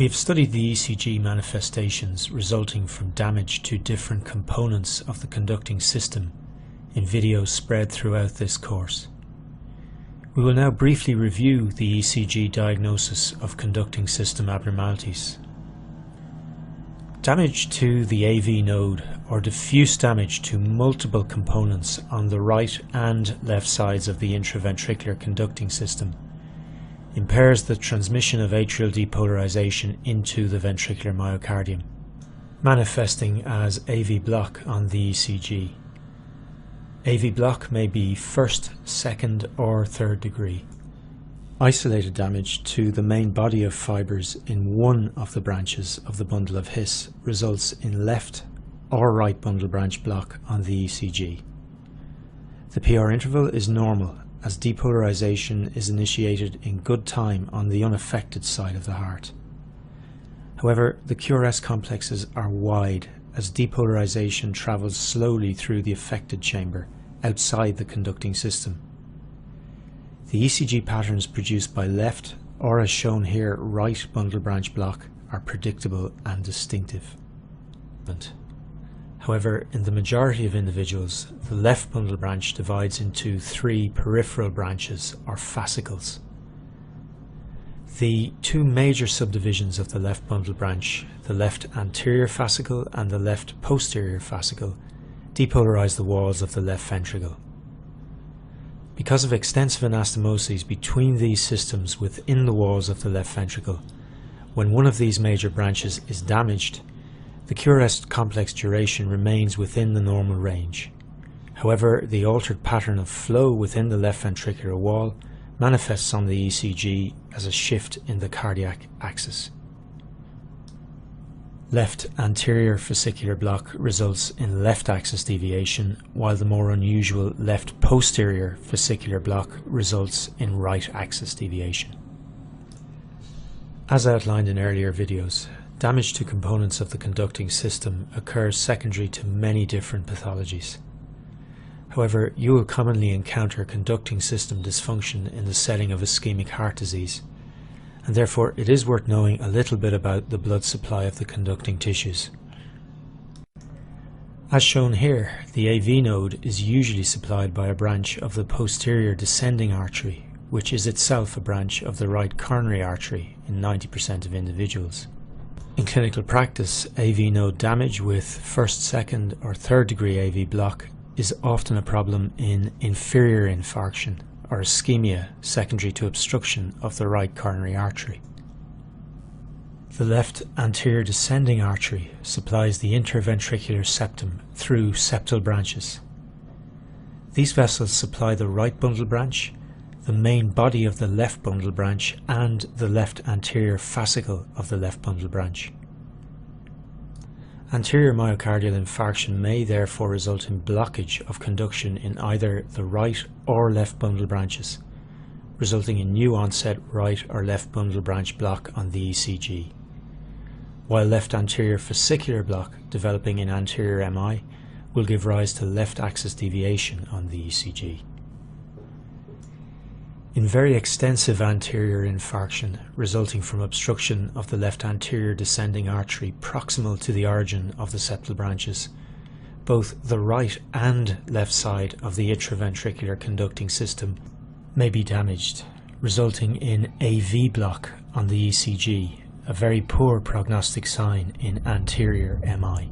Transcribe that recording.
We have studied the ECG manifestations resulting from damage to different components of the conducting system in videos spread throughout this course. We will now briefly review the ECG diagnosis of conducting system abnormalities. Damage to the AV node or diffuse damage to multiple components on the right and left sides of the intraventricular conducting system impairs the transmission of atrial depolarization into the ventricular myocardium, manifesting as AV block on the ECG. AV block may be first, second or third degree. Isolated damage to the main body of fibres in one of the branches of the bundle of His results in left or right bundle branch block on the ECG. The PR interval is normal as depolarization is initiated in good time on the unaffected side of the heart. However, the QRS complexes are wide as depolarization travels slowly through the affected chamber outside the conducting system. The ECG patterns produced by left, or as shown here, right bundle branch block are predictable and distinctive. However, in the majority of individuals, the left bundle branch divides into three peripheral branches or fascicles. The two major subdivisions of the left bundle branch, the left anterior fascicle and the left posterior fascicle, depolarize the walls of the left ventricle. Because of extensive anastomoses between these systems within the walls of the left ventricle, when one of these major branches is damaged, the QRS complex duration remains within the normal range. However, the altered pattern of flow within the left ventricular wall manifests on the ECG as a shift in the cardiac axis. Left anterior fascicular block results in left axis deviation, while the more unusual left posterior fascicular block results in right axis deviation. As outlined in earlier videos, damage to components of the conducting system occurs secondary to many different pathologies. However, you will commonly encounter conducting system dysfunction in the setting of ischemic heart disease, and therefore it is worth knowing a little bit about the blood supply of the conducting tissues. As shown here, the AV node is usually supplied by a branch of the posterior descending artery, which is itself a branch of the right coronary artery in 90% of individuals. In clinical practice, AV node damage with first, second or third degree AV block is often a problem in inferior infarction or ischemia secondary to obstruction of the right coronary artery. The left anterior descending artery supplies the interventricular septum through septal branches. These vessels supply the right bundle branch, the main body of the left bundle branch and the left anterior fascicle of the left bundle branch. Anterior myocardial infarction may therefore result in blockage of conduction in either the right or left bundle branches, resulting in new onset right or left bundle branch block on the ECG, while left anterior fascicular block developing in anterior MI will give rise to left axis deviation on the ECG. In very extensive anterior infarction resulting from obstruction of the left anterior descending artery proximal to the origin of the septal branches, both the right and left side of the intraventricular conducting system may be damaged, resulting in AV block on the ECG, a very poor prognostic sign in anterior MI.